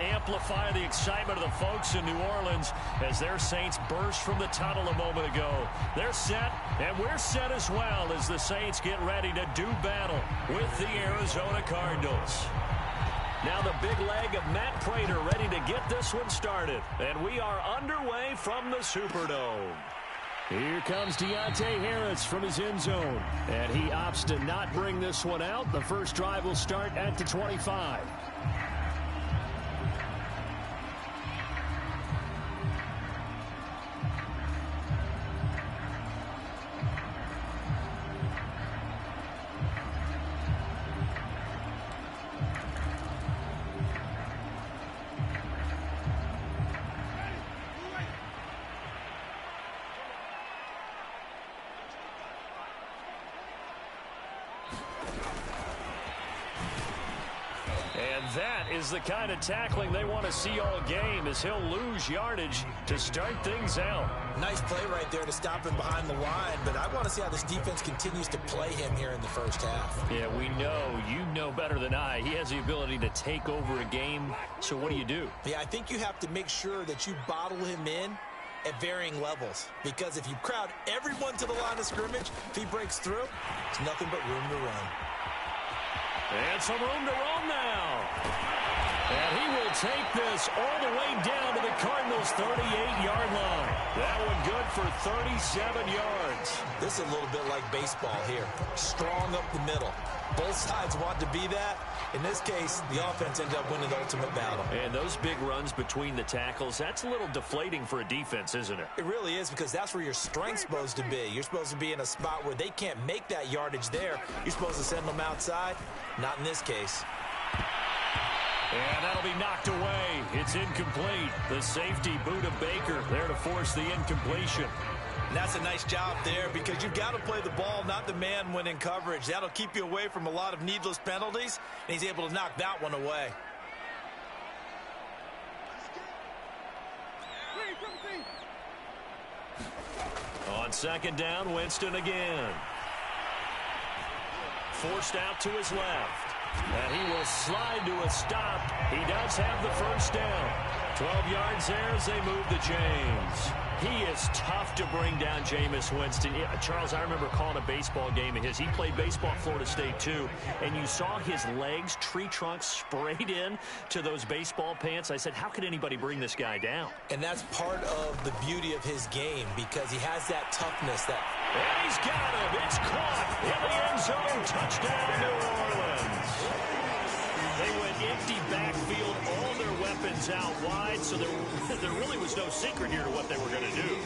amplify the excitement of the folks in New Orleans as their Saints burst from the tunnel a moment ago. They're set, and we're set as well as the Saints get ready to do battle with the Arizona Cardinals. Now the big leg of Matt Prater ready to get this one started. And we are underway from the Superdome. Here comes Deontay Harris from his end zone. And he opts to not bring this one out. The first drive will start at the 25. That is the kind of tackling they want to see all game as he'll lose yardage to start things out. Nice play right there to stop him behind the line, but I want to see how this defense continues to play him here in the first half. Yeah, we know. You know better than I. He has the ability to take over a game, so what do? Yeah, I think you have to make sure that you bottle him in at varying levels, because if you crowd everyone to the line of scrimmage, if he breaks through, it's nothing but room to run. And some room to roam now. And he will take this all the way down to the Cardinals' 38-yard line. That one good for 37 yards. This is a little bit like baseball here. Strong up the middle. Both sides want to be that. In this case, the offense ended up winning the ultimate battle. And those big runs between the tackles, that's a little deflating for a defense, isn't it? It really is, because that's where your strength's supposed to be. You're supposed to be in a spot where they can't make that yardage there. You're supposed to send them outside. Not in this case. And that'll be knocked away. It's incomplete. The safety, Buda Baker, there to force the incompletion. And that's a nice job there, because you've got to play the ball, not the man when in coverage. That'll keep you away from a lot of needless penalties, and he's able to knock that one away. On second down, Winston again. Forced out to his left. And he will slide to a stop. He does have the first down. 12 yards there as they move the chains. He is tough to bring down, Jameis Winston. Yeah, Charles, I remember calling a baseball game of his. He played baseball at Florida State, too. And you saw his legs, tree trunks sprayed in to those baseball pants. I said, how could anybody bring this guy down? And that's part of the beauty of his game, because he has that toughness. And he's got him. It's caught in the end zone. Touchdown, New Orleans. They went empty backfield, all their weapons out wide, so there really was no secret here to what they were going to do.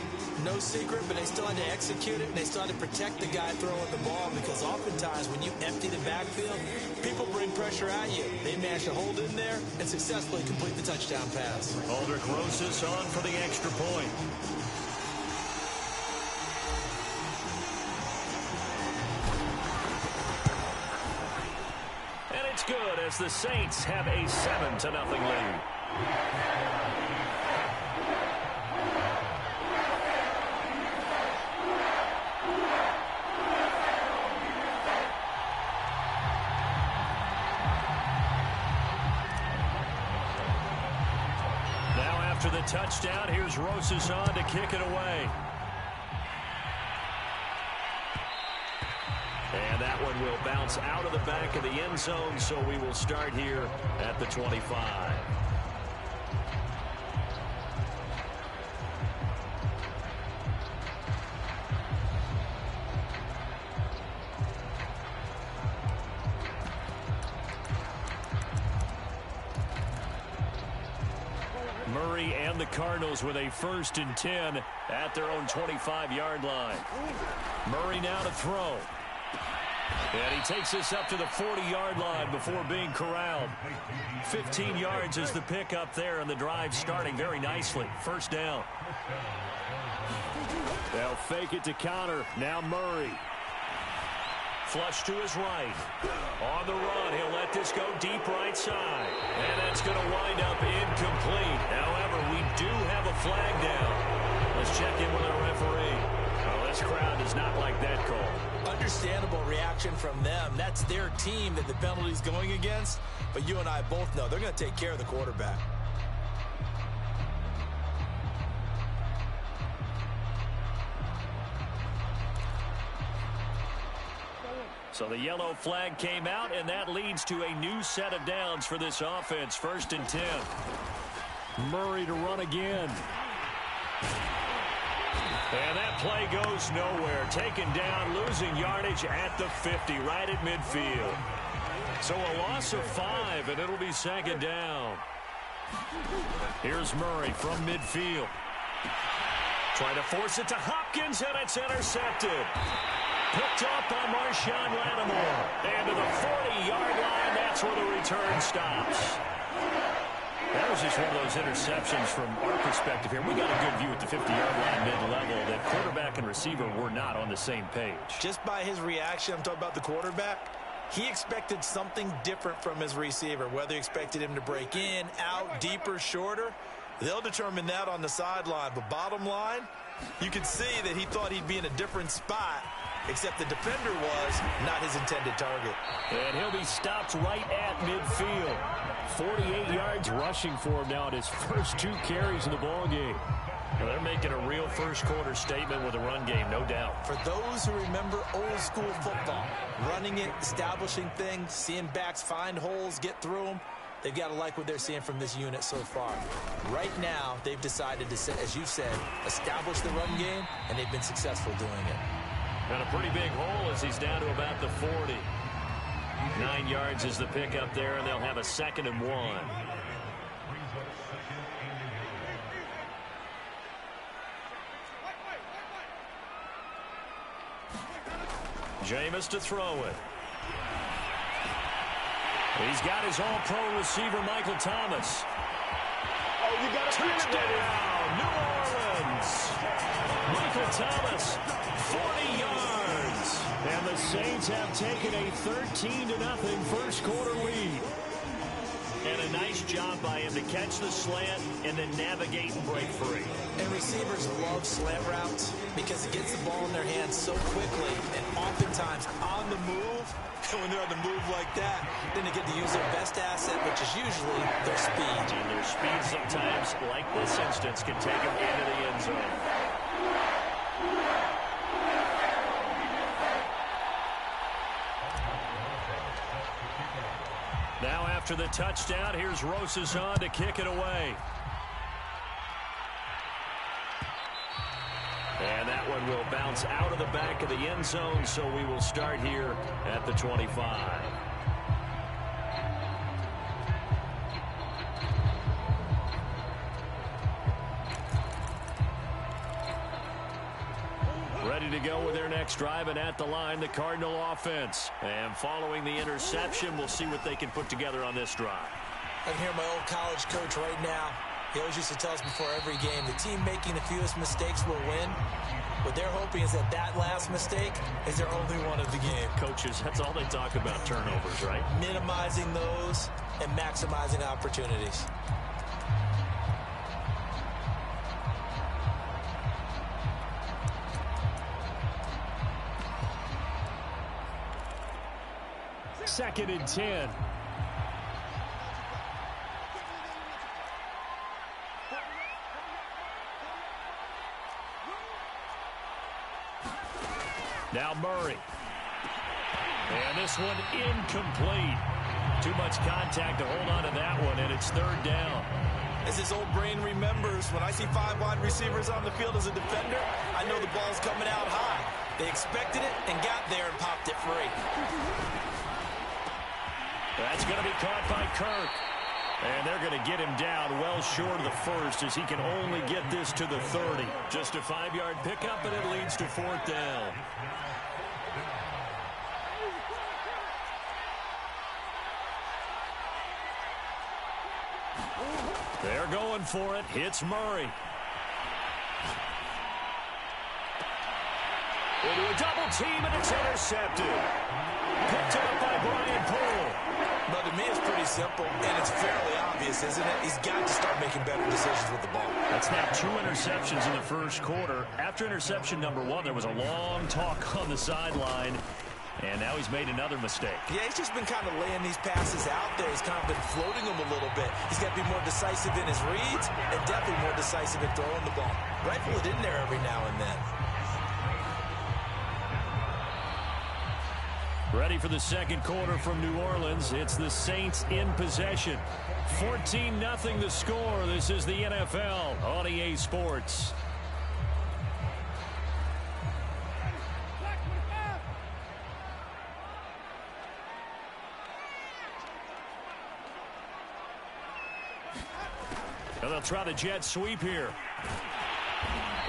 No secret, but they still had to execute it, and they still had to protect the guy throwing the ball, because oftentimes when you empty the backfield, people bring pressure at you. They managed to hold in there and successfully complete the touchdown pass. Aldrich Rosas on for the extra point. Good as the Saints have a 7-0 lead. Now after the touchdown, here's Rosas on to kick it away. And that one will bounce out of the back of the end zone, so we will start here at the 25. Murray and the Cardinals with a 1st and 10 at their own 25-yard line. Murray now to throw. And he takes this up to the 40-yard line before being corralled. 15 yards is the pickup there, and the drive starting very nicely. First down. They'll fake it to counter. Now Murray. Flush to his right. On the run, he'll let this go deep right side. And that's going to wind up incomplete. However, we do have a flag down. Let's check in with our referee. Oh, this crowd does not like that call. Understandable reaction from them. That's their team that the penalty's going against. But you and I both know they're going to take care of the quarterback. So the yellow flag came out, and that leads to a new set of downs for this offense. 1st and 10. Murray to run again. And that play goes nowhere. Taken down, losing yardage at the 50, right at midfield. So a loss of 5, and it'll be 2nd down. Here's Murray from midfield. Trying to force it to Hopkins, and it's intercepted. Picked up by Marshawn Lattimore. And to the 40-yard line, that's where the return stops. That was just one of those interceptions from our perspective here. We got a good view at the 50-yard line mid-level that quarterback and receiver were not on the same page. Just by his reaction, I'm talking about the quarterback, he expected something different from his receiver, whether he expected him to break in, out, deeper, shorter. They'll determine that on the sideline. But bottom line, you can see that he thought he'd be in a different spot, except the defender was not his intended target. And he'll be stopped right at midfield. 48 yards rushing for him now at his first 2 carries in the ballgame. Well, they're making a real first-quarter statement with a run game, no doubt. For those who remember old-school football, running it, establishing things, seeing backs find holes, get through them, they've got to like what they're seeing from this unit so far. Right now, they've decided to, as you said, establish the run game, and they've been successful doing it. And a pretty big hole as he's down to about the 40. 9 yards is the pickup there, and they'll have a 2nd and 1. Jameis to throw it. He's got his all-pro receiver, Michael Thomas. Oh, you got a touchdown, New Orleans. Michael Thomas, 40 yards. And the Saints have taken a 13-0 first-quarter lead. And a nice job by him to catch the slant and then navigate and break free. And receivers love slant routes because it gets the ball in their hands so quickly and oftentimes on the move. And when they're on the move like that, then they get to use their best asset, which is usually their speed. And their speed sometimes, like this instance, can take them into the end zone. Now after the touchdown, here's Rosas on to kick it away. And that one will bounce out of the back of the end zone, so we will start here at the 25. Ready to go with their next drive, and at the line, the Cardinal offense. And following the interception, we'll see what they can put together on this drive. I can hear my old college coach right now. He always used to tell us before every game, the team making the fewest mistakes will win. What they're hoping is that that last mistake is their only one of the game. Coaches, that's all they talk about, turnovers, right? Minimizing those and maximizing opportunities. Second and 10. Now Murray. And this one incomplete. Too much contact to hold on to that one, and it's 3rd down. As his old brain remembers, when I see 5 wide receivers on the field as a defender, I know the ball's coming out high. They expected it and got there and popped it free. That's going to be caught by Kirk. And they're going to get him down well short of the first as he can only get this to the 30. Just a 5-yard pickup, and it leads to 4th down. They're going for it. Hits Murray. Into a double team, and it's intercepted. Picked up by Brian Poole. But to me, it's pretty simple, and it's fairly obvious, isn't it? He's got to start making better decisions with the ball. That's now 2 interceptions in the first quarter. After interception number 1, there was a long talk on the sideline, and now he's made another mistake. Yeah, he's just been kind of laying these passes out there. He's kind of been floating them a little bit. He's got to be more decisive in his reads and definitely more decisive in throwing the ball. Rifle it in there every now and then. Ready for the second quarter from New Orleans. It's the Saints in possession. 14-0 the score. This is the NFL on EA Sports. And they'll try the jet sweep here.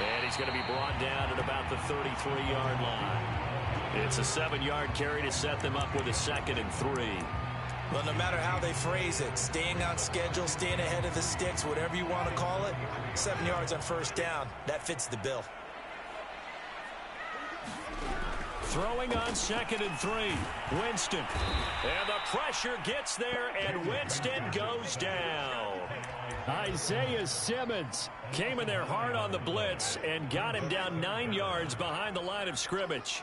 And he's going to be brought down at about the 33-yard line. It's a 7-yard carry to set them up with a 2nd and 3. Well, no matter how they phrase it, staying on schedule, staying ahead of the sticks, whatever you want to call it, 7 yards on first down, that fits the bill. Throwing on 2nd and 3. Winston. And the pressure gets there, and Winston goes down. Isaiah Simmons came in there hard on the blitz and got him down 9 yards behind the line of scrimmage.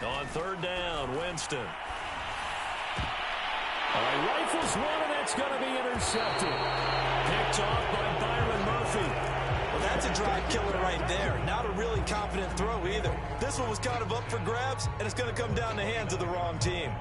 On 3rd down, Winston. Rifles one, and that's going to be intercepted. Picked off by Byron Murphy. Well, that's a drive killer right there. Not a really confident throw either. This one was kind of up for grabs, and it's going to come down the hands of the wrong team.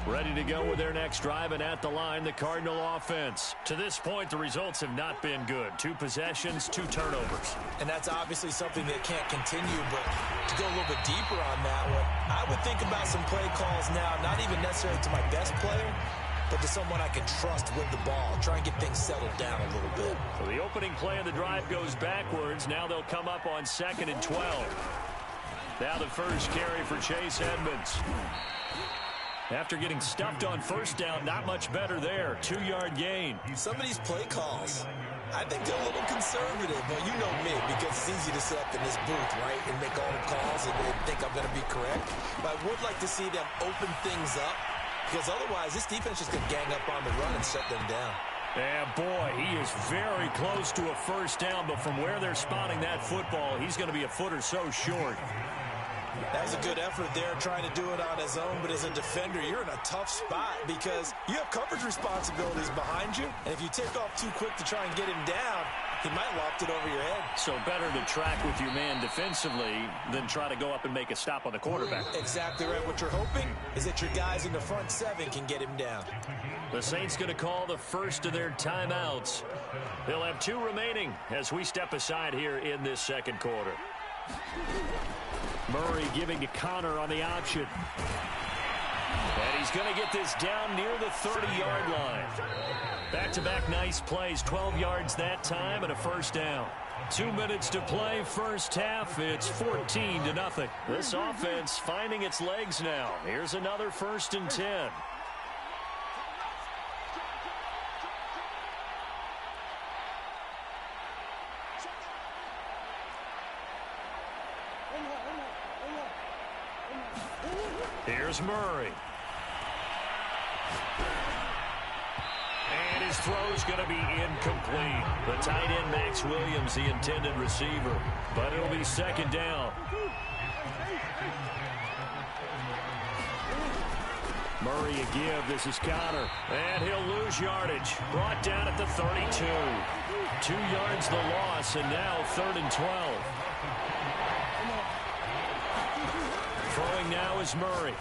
Ready to go with their next drive, and at the line, the Cardinal offense. To this point, the results have not been good. 2 possessions, 2 turnovers. And that's obviously something that can't continue, but to go a little bit deeper on that one, I would think about some play calls now, not even necessarily to my best player, but to someone I can trust with the ball. Try and get things settled down a little bit. So the opening play of the drive goes backwards. Now they'll come up on 2nd and 12. Now the first carry for Chase Edmonds. After getting stuffed on first down, not much better there. 2-yard gain. Some of these play calls, I think they're a little conservative, but you know me, because it's easy to sit up in this booth, right, and make all the calls and think I'm going to be correct. But I would like to see them open things up, because otherwise this defense is going to gang up on the run and shut them down. Yeah, boy, he is very close to a first down, but from where they're spotting that football, he's going to be a foot or so short. That was a good effort there, trying to do it on his own, but as a defender, you're in a tough spot because you have coverage responsibilities behind you, and if you take off too quick to try and get him down, he might loft it over your head. So better to track with your man defensively than try to go up and make a stop on the quarterback. Exactly right. What you're hoping is that your guys in the front 7 can get him down. The Saints going to call the first of their timeouts. They'll have 2 remaining as we step aside here in this second quarter. Murray giving to Connor on the option. And he's going to get this down near the 30-yard line. Back-to-back nice plays, 12 yards that time and a first down. 2 minutes to play, first half. It's 14-0. This offense finding its legs now. Here's another 1st and 10. Here's Murray. And his throw's going to be incomplete. The tight end, Max Williams, the intended receiver. But it'll be 2nd down. Murray a give. This is Connor. And he'll lose yardage. Brought down at the 32. 2 yards the loss, and now 3rd and 12. Throwing now is Murray.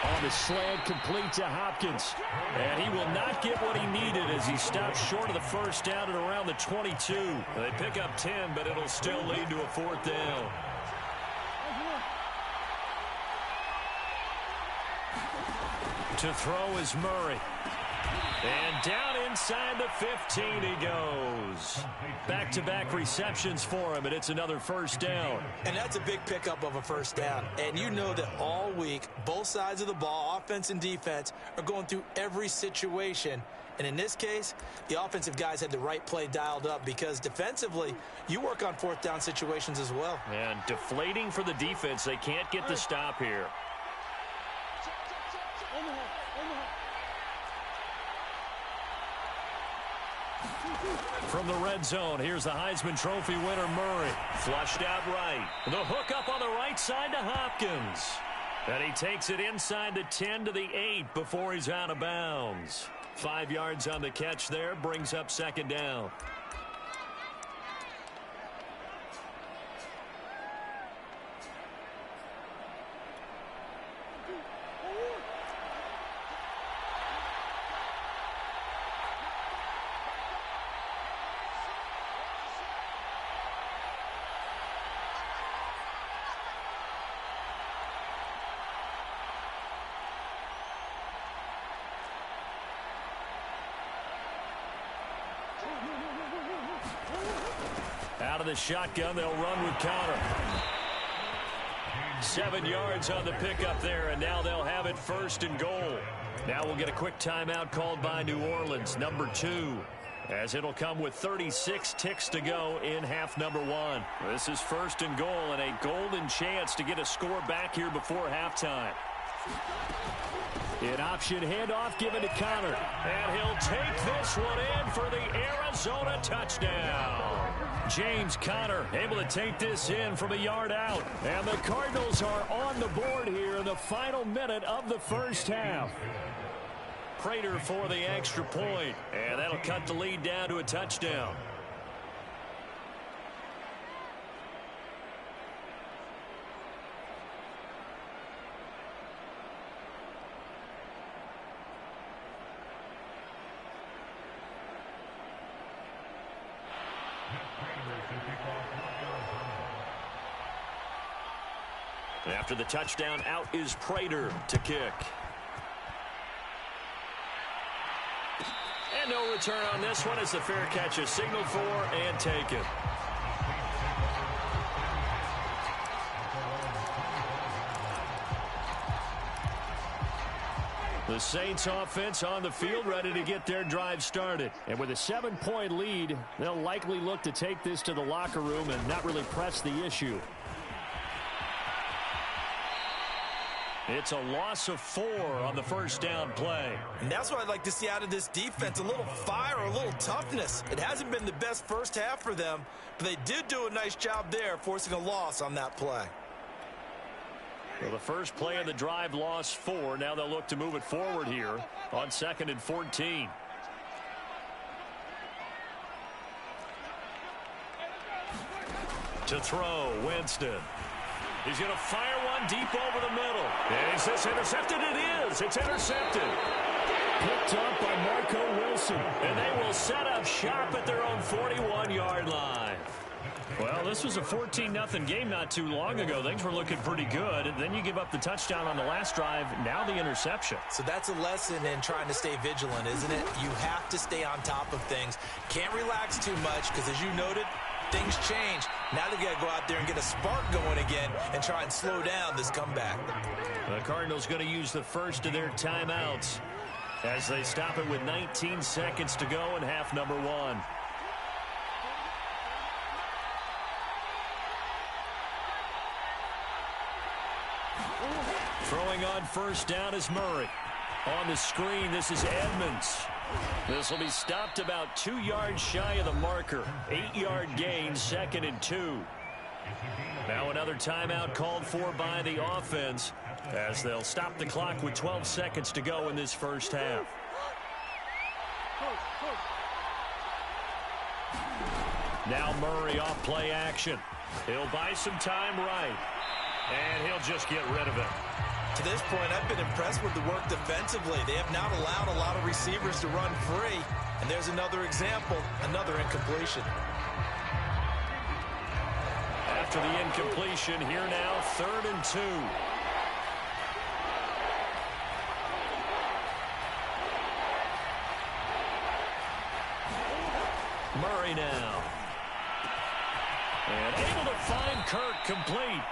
On the slant, complete to Hopkins. And he will not get what he needed as he stopped short of the first down at around the 22. They pick up 10, but it'll still lead to a 4th down. To throw is Murray. And down inside the 15 he goes. Back-to-back receptions for him, and it's another first down. And that's a big pickup of a first down. And you know that all week, both sides of the ball, offense and defense, are going through every situation. And in this case, the offensive guys had the right play dialed up because defensively, you work on 4th down situations as well. And deflating for the defense. They can't get the stop here. From the red zone, here's the Heisman Trophy winner, Murray. Flushed out right. The hook up on the right side to Hopkins. And he takes it inside the 10 to the 8 before he's out of bounds. 5 yards on the catch there, brings up second down. Out of the shotgun, they'll run with counter. 7 yards on the pickup there, and now they'll have it first and goal. Now we'll get a quick timeout called by New Orleans, number 2, as it'll come with 36 ticks to go in half number 1. This is first and goal and a golden chance to get a score back here before halftime. An option handoff given to Connor, and he'll take this one in for the Arizona touchdown. James Conner able to take this in from a yard out. And the Cardinals are on the board here in the final minute of the first half. Prater for the extra point, and that'll cut the lead down to a touchdown. After the touchdown, out is Prater to kick. And no return on this one as the fair catch is signaled for and taken. The Saints offense on the field ready to get their drive started. And with a 7-point lead, they'll likely look to take this to the locker room and not really press the issue. It's a loss of 4 on the first down play. And that's what I'd like to see out of this defense, a little fire, a little toughness. It hasn't been the best first half for them, but they did do a nice job there, forcing a loss on that play. Well, the first play of the drive lost 4. Now they'll look to move it forward here on 2nd and 14. To throw, Winston. He's going to fire one deep over the middle. And is this intercepted? It is. It's intercepted. Picked up by Marco Wilson. And they will set up shop at their own 41-yard line. Well, this was a 14-0 game not too long ago. Things were looking pretty good. And then you give up the touchdown on the last drive. Now the interception. So that's a lesson in trying to stay vigilant, isn't it? You have to stay on top of things. Can't relax too much because, as you noted, things change. Now they got to go out there and get a spark going again and try and slow down this comeback. The Cardinals going to use the first of their timeouts as they stop it with 19 seconds to go in half number 1. Throwing on first down is Murray. On the screen, this is Edmonds. This will be stopped about 2 yards shy of the marker. 8-yard gain, 2nd and 2. Now another timeout called for by the offense as they'll stop the clock with 12 seconds to go in this first half. Now Murray off play action. He'll buy some time right. And he'll just get rid of it. To this point, I've been impressed with the work defensively. They have not allowed a lot of receivers to run free. And there's another example, another incompletion. After the incompletion, here now, 3rd and 2. Murray now. And able to find Kirk complete.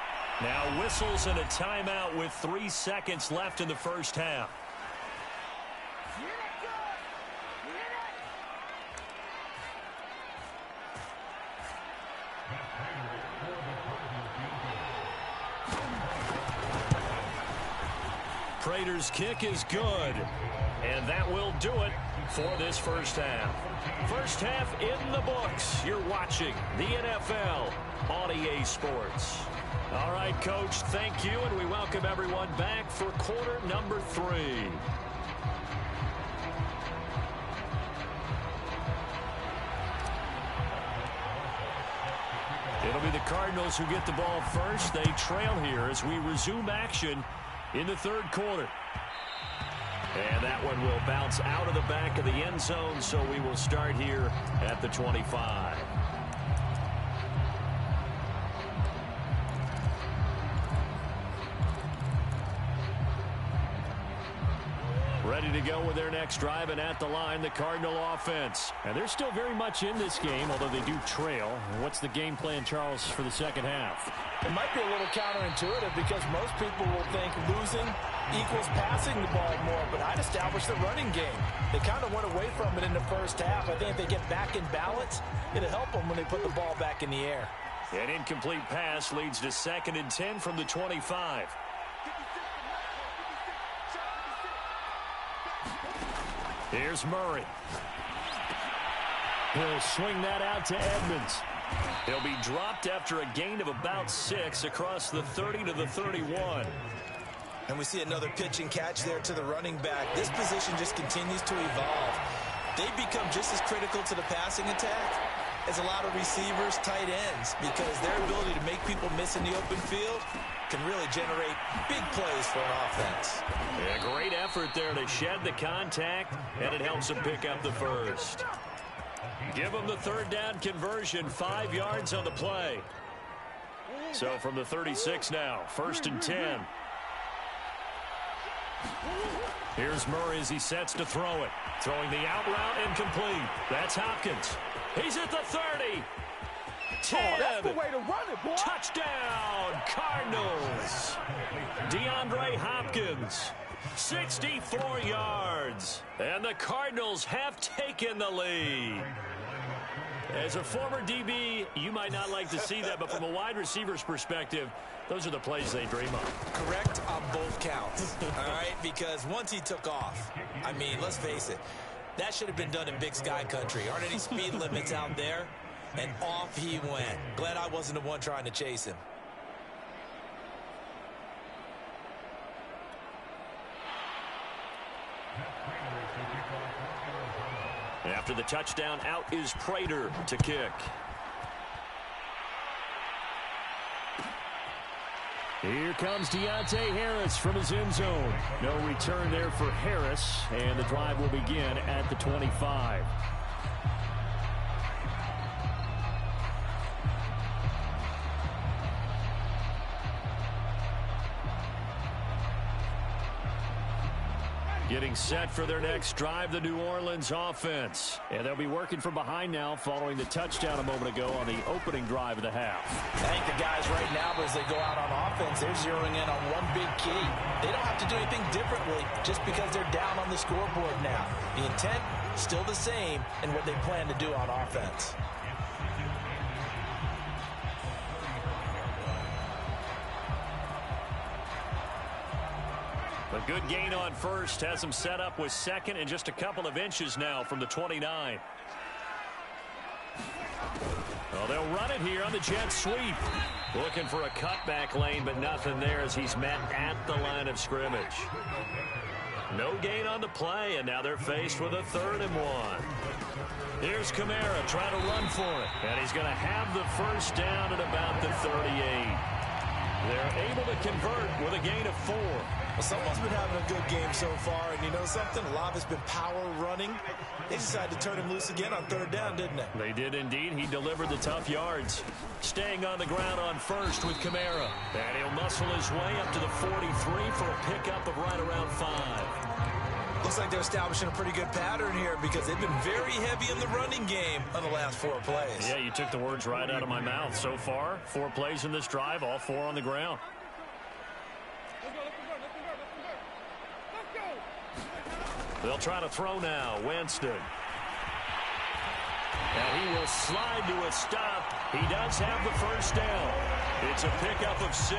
Now whistles and a timeout with 3 seconds left in the first half. Prater's kick is good. And that will do it for this first half. First half in the books. You're watching the NFL on EA Sports. All right, Coach, thank you, and we welcome everyone back for quarter number 3. It'll be the Cardinals who get the ball first. They trail here as we resume action in the third quarter. And that one will bounce out of the back of the end zone, so we will start here at the 25. Ready to go with their next drive, and at the line, the Cardinal offense. And they're still very much in this game, although they do trail. What's the game plan, Charles, for the second half? It might be a little counterintuitive because most people will think losing equals passing the ball more, but I'd establish the running game. They kind of went away from it in the first half. I think if they get back in balance, it'll help them when they put the ball back in the air. An incomplete pass leads to 2nd and 10 from the 25. Here's Murray. He'll swing that out to Edmonds. He'll be dropped after a gain of about 6 across the 30 to the 31. And we see another pitch and catch there to the running back. This position just continues to evolve. They become just as critical to the passing attack as a lot of receivers, tight ends, because their ability to make people miss in the open field can really generate big plays for an offense. Yeah, great effort there to shed the contact, and it helps them pick up the first. Give them the third down conversion, 5 yards on the play. So from the 36 now, 1st and 10. Here's Murray as he sets to throw it. Throwing the out route incomplete. That's Hopkins. He's at the 30. 10. Oh, that's the way to run it, boy. Touchdown, Cardinals. DeAndre Hopkins, 64 yards. And the Cardinals have taken the lead. As a former DB, you might not like to see that, but from a wide receiver's perspective, those are the plays they dream of. Correct on both counts, all right? Because once he took off, I mean, let's face it, that should have been done in Big Sky country. Aren't any speed limits out there? And off he went. Glad I wasn't the one trying to chase him. After the touchdown, out is Prater to kick. Here comes Deontay Harris from his end zone. No return there for Harris, and the drive will begin at the 25. Getting set for their next drive, the New Orleans offense. And they'll be working from behind now following the touchdown a moment ago on the opening drive of the half. I think the guys right now, as they go out on offense, they're zeroing in on one big key. They don't have to do anything differently just because they're down on the scoreboard now. The intent, still the same in what they plan to do on offense. A good gain on first has them set up with 2nd and just a couple of inches now from the 29. Well, they'll run it here on the jet sweep. Looking for a cutback lane, but nothing there as he's met at the line of scrimmage. No gain on the play, and now they're faced with a 3rd and 1. Here's Kamara trying to run for it, and he's going to have the first down at about the 38. They're able to convert with a gain of 4. Well, someone's been having a good game so far, and you know something? A lot has been power running. They decided to turn him loose again on 3rd down, didn't they? They did indeed. He delivered the tough yards. Staying on the ground on first with Kamara. And he'll muscle his way up to the 43 for a pickup of right around 5. Looks like they're establishing a pretty good pattern here because they've been very heavy in the running game on the last 4 plays. Yeah, you took the words right out of my mouth. So far, 4 plays in this drive, all 4 on the ground. They'll try to throw now. Winston. And he will slide to a stop. He does have the first down. It's a pickup of 6.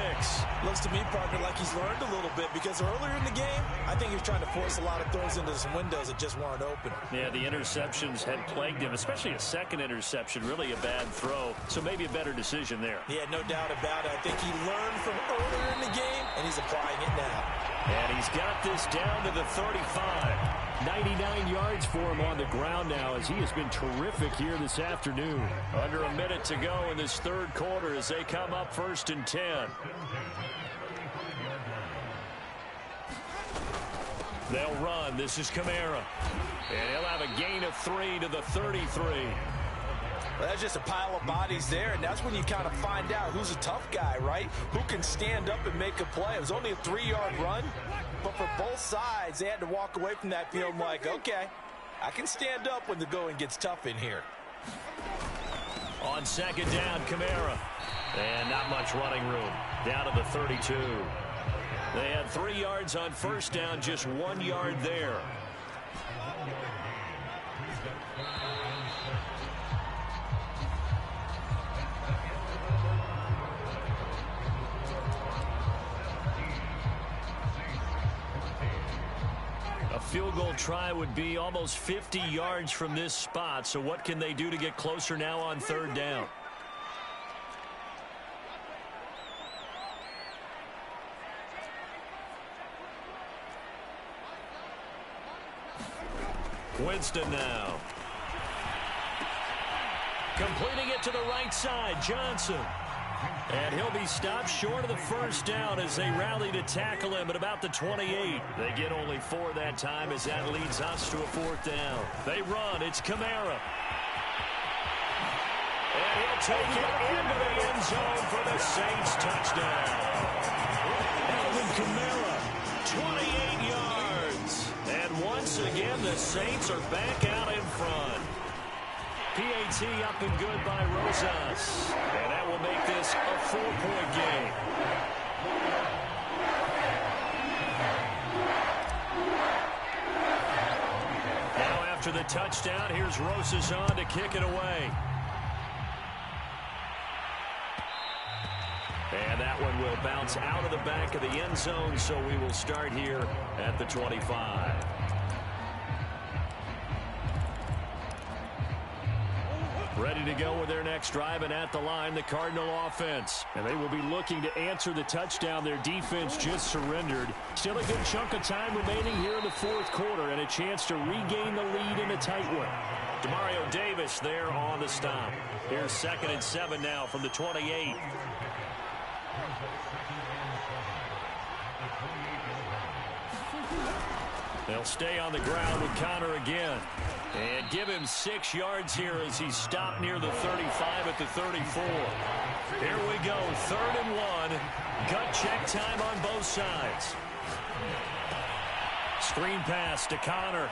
Looks to me, partner, like he's learned a little bit because earlier in the game, I think he was trying to force a lot of throws into some windows that just weren't open. Yeah, the interceptions had plagued him, especially a 2nd interception, really a bad throw. So maybe a better decision there. Yeah, no doubt about it. I think he learned from earlier in the game, and he's applying it now. And he's got this down to the 35. 99 yards for him on the ground now as he has been terrific here this afternoon. Under a minute to go in this third quarter as they come up 1st and 10. They'll run. This is Kamara. And he'll have a gain of 3 to the 33. Well, that's just a pile of bodies there, and that's when you kind of find out who's a tough guy, right? Who can stand up and make a play. It was only a 3-yard run, but for both sides, they had to walk away from that field like, okay, I can stand up when the going gets tough in here. On 2nd down, Kamara. And not much running room. Down to the 32. They had 3 yards on 1st down, just 1 yard there. A field goal try would be almost 50 yards from this spot. So what can they do to get closer now on 3rd down? Winston now. Completing it to the right side, Johnson. And he'll be stopped short of the 1st down as they rally to tackle him at about the 28. They get only 4 that time as that leads us to a 4th down. They run. It's Kamara. And he'll take it into the end zone for the Saints touchdown. Alvin Kamara, 28 yards. And once again, the Saints are back out in front. PAT up and good by Rosas. And that will make this a 4-point game. Now after the touchdown, here's Rosas on to kick it away. And that one will bounce out of the back of the end zone, so we will start here at the 25. Ready to go with their next drive, and at the line, the Cardinal offense. And they will be looking to answer the touchdown their defense just surrendered. Still a good chunk of time remaining here in the 4th quarter, and a chance to regain the lead in a tight one. Demario Davis there on the stop. Here's 2nd and 7 now from the 28. They'll stay on the ground with Connor again. And give him 6 yards here as he's stopped near the 35 at the 34. Here we go, 3rd and 1. Gut check time on both sides. Screen pass to Connor.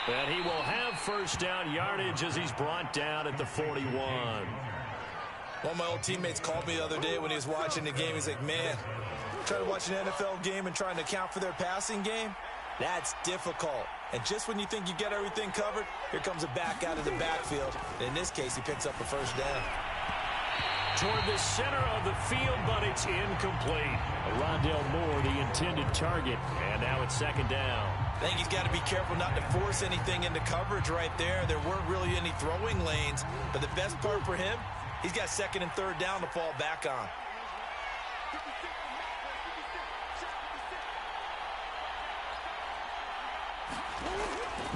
And he will have 1st down yardage as he's brought down at the 41. One of my old teammates called me the other day when he was watching the game. He's like, man, trying to watch an NFL game and trying to account for their passing game, that's difficult. And just when you think you get everything covered, here comes a back out of the backfield. In this case, he picks up a 1st down. Toward the center of the field, but it's incomplete. Rondale Moore, the intended target. And now it's 2nd down. I think he's got to be careful not to force anything into coverage right there. There weren't really any throwing lanes. But the best part for him, he's got 2nd and 3rd down to fall back on.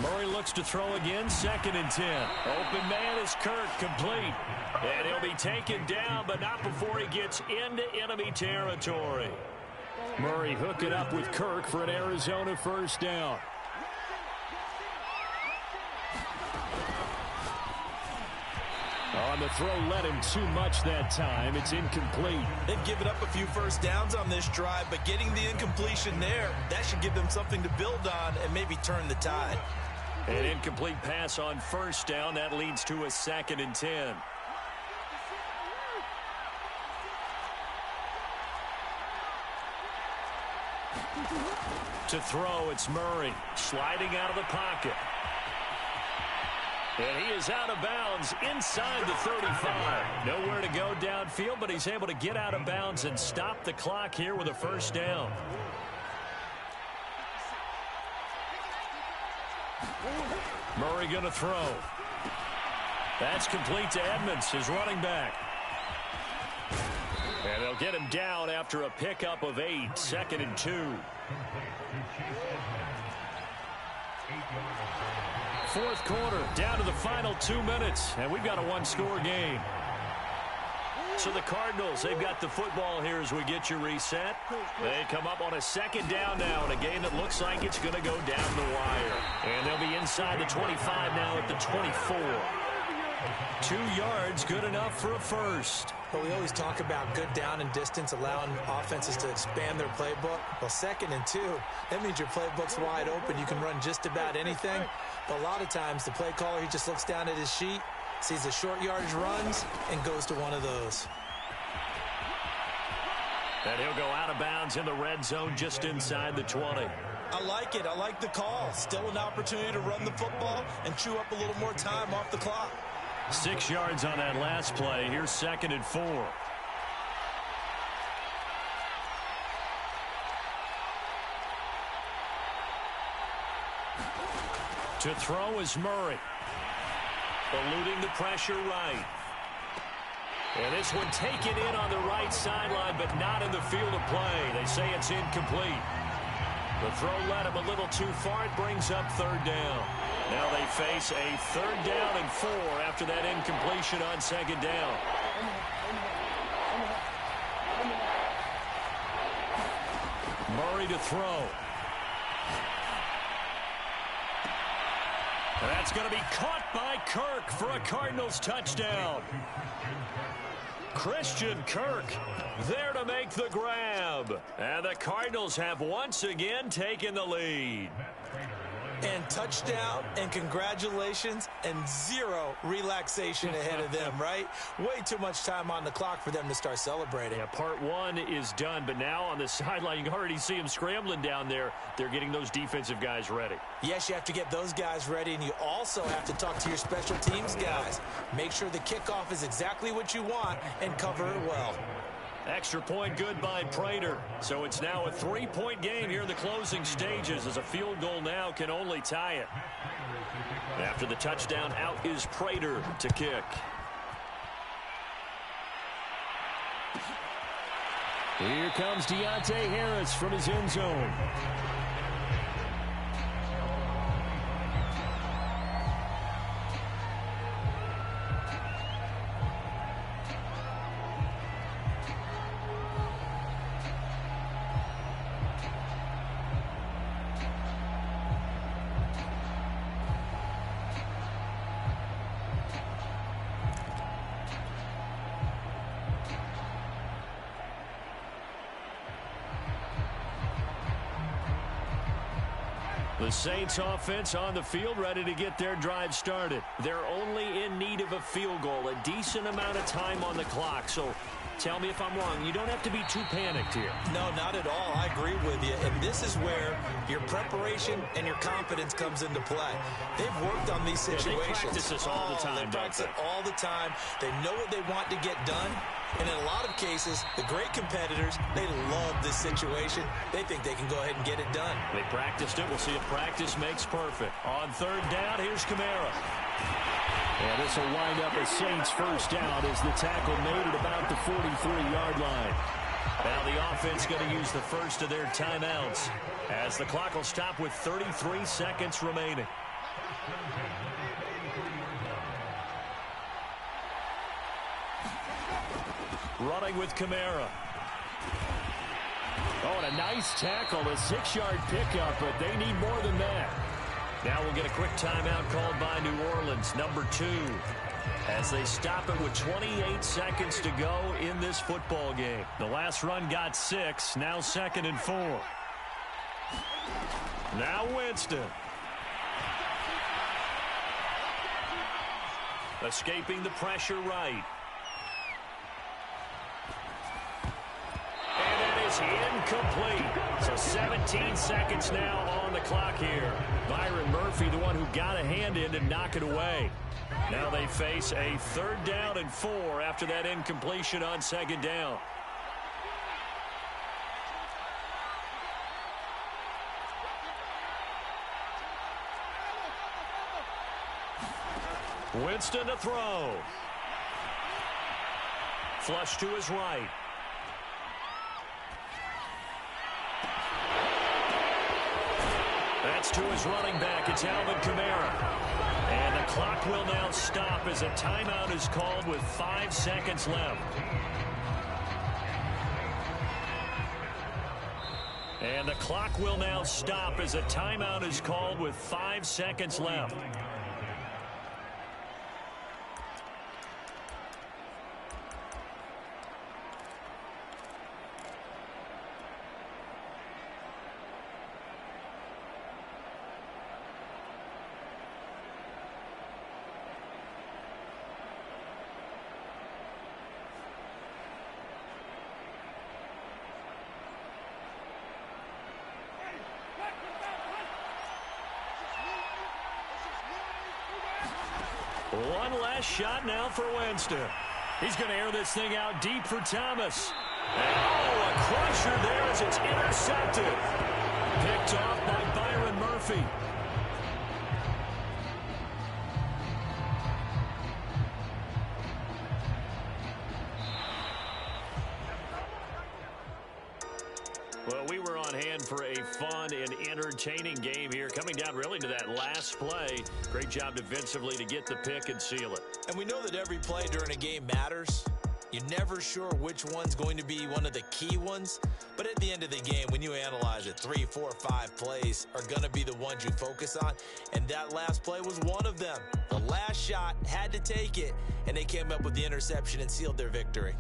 Murray looks to throw again, 2nd and 10. Open man is Kirk, complete. And he'll be taken down, but not before he gets into enemy territory. Murray hooking up with Kirk for an Arizona 1st down. On the throw, led him too much that time. It's incomplete. They've given up a few 1st downs on this drive, but getting the incompletion there, that should give them something to build on and maybe turn the tide. An incomplete pass on 1st down. That leads to a 2nd and 10. To throw, it's Murray. Sliding out of the pocket. And he is out of bounds inside the 35. Nowhere to go downfield, but he's able to get out of bounds and stop the clock here with a 1st down. Murray going to throw. That's complete to Edmonds, his running back. And they'll get him down after a pickup of 8, 2nd and 2. Fourth quarter, down to the final 2 minutes, and we've got a one-score game. So the Cardinals, they've got the football here as we get you reset. They come up on a 2nd down now in a game that looks like it's going to go down the wire. And they'll be inside the 25 now at the 24. 2 yards, good enough for a first. Well, we always talk about good down and distance, allowing offenses to expand their playbook. Well, 2nd and 2, that means your playbook's wide open. You can run just about anything. But a lot of times, the play caller, he just looks down at his sheet, sees the short yardage runs, and goes to one of those. And he'll go out of bounds in the red zone just inside the 20. I like it. I like the call. Still an opportunity to run the football and chew up a little more time off the clock. 6 yards on that last play. Here's 2nd and 4. To throw is Murray. Eluding the pressure right. And this one taken in on the right sideline, but not in the field of play. They say it's incomplete. The throw led him a little too far. It brings up 3rd down. Now they face a 3rd down and 4 after that incompletion on 2nd down. Murray to throw. That's going to be caught by Kirk for a Cardinals touchdown. Christian Kirk there to make the grab. And the Cardinals have once again taken the lead. And touchdown, and congratulations, and 0 relaxation ahead of them, right? Way too much time on the clock for them to start celebrating. Yeah, part 1 is done, but now on the sideline, you can already see them scrambling down there. They're getting those defensive guys ready. Yes, you have to get those guys ready, and you also have to talk to your special teams guys. Make sure the kickoff is exactly what you want and cover it well. Extra point good by Prater. So it's now a 3-point game here in the closing stages as a field goal now can only tie it. After the touchdown, out is Prater to kick. Here comes Deontay Harris from his end zone. The Saints offense on the field ready to get their drive started. They're only in need of a field goal, a decent amount of time on the clock. So tell me if I'm wrong. You don't have to be too panicked here. No, not at all. I agree with you. And this is where your preparation and your confidence comes into play. They've worked on these situations. Yeah, they practice this all the time, They practice it all the time. They know what they want to get done. And in a lot of cases, the great competitors, they love this situation. They think they can go ahead and get it done. They practiced it. We'll see if practice makes perfect. On 3rd down, here's Kamara. And this will wind up a Saints first down as the tackle made at about the 43-yard line. Now the offense going to use the first of their timeouts as the clock will stop with 33 seconds remaining. Running with Kamara. Oh, and a nice tackle, a 6-yard pickup, but they need more than that. Now we'll get a quick timeout called by New Orleans, number 2, as they stop it with 28 seconds to go in this football game. The last run got 6, now 2nd and 4. Now Winston. Escaping the pressure right. And that is incomplete. So 17 seconds now on the clock here. Byron Murphy, the one who got a hand in to knock it away. Now they face a 3rd down and 4 after that incompletion on 2nd down. Winston to throw. Flush to his right. That's to his running back. It's Alvin Kamara. And the clock will now stop as a timeout is called with 5 seconds left. And the clock will now stop as a timeout is called with 5 seconds left. One last shot now for Winston. He's going to air this thing out deep for Thomas. And, oh, a crusher there as it's intercepted. Picked off by Byron Murphy. Well, we were on hand for a fun and entertaining game here, coming down really to that last play. Great job defensively to get the pick and seal it. And we know that every play during a game matters. You're never sure which one's going to be one of the key ones. But at the end of the game, when you analyze it, 3, 4, 5 plays are going to be the ones you focus on. And that last play was one of them. The last shot had to take it, and they came up with the interception and sealed their victory.